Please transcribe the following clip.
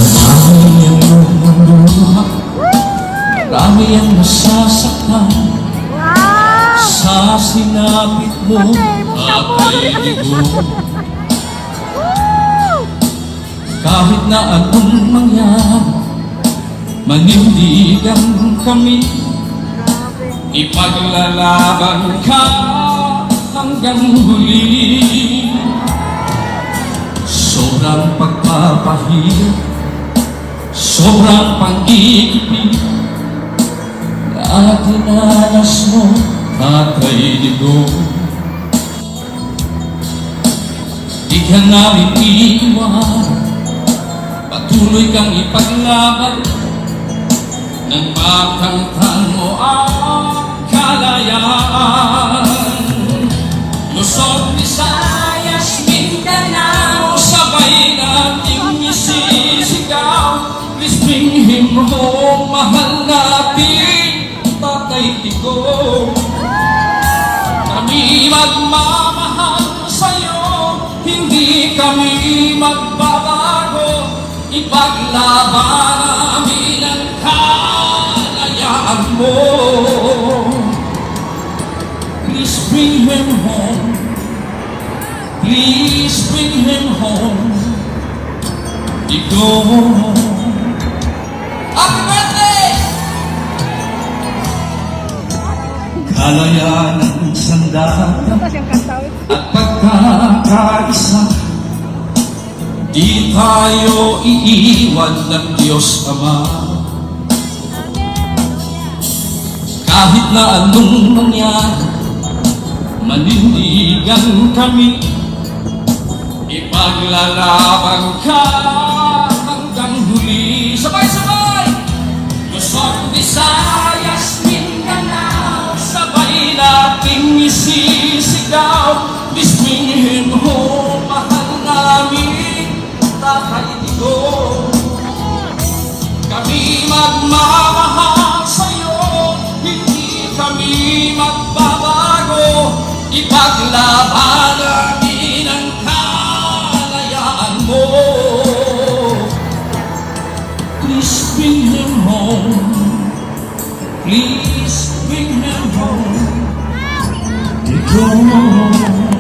Marami ang lumuluha, marami ang nasasaktan sa sinapit mo at kaibigan. Kahit na anong mangyari, manindigan kami, ipaglalaban ka hanggang huli. Sobrang pagpapahirap, sobrang pag-ibig na dinanas mo at kaibigan. Di ka namin iiwan, patuloy kang ipaglaban nang makamtan mo ang kalayaan. Luzon, Visayas, Mindanao, sabay nating isisigaw. Please bring him home, mahal natin Tatay Digong. Kami magmamahal sa'yo, hindi kami magbabago. Ipaglaban namin ang kalayaan mo. Please bring him home, please bring him home, Digong. Happy birthday! Kalayaan ng sandata at pagkakaisa, di tayo iiwan ng Diyos Ama. Kahit na anong mangyari, manindigan kami, ipaglalaban ka hanggang huli. Sabay-sabay! Luzon, Visayas, Mindanao, sabay nating isisigaw. Please bring him home, mahal namin Tatay Digong. Kami magmamahal sa'yo, hindi kami magbabago. Ipaglaban namin ang kalayaan mo. Please bring him home, please bring him home, Digong.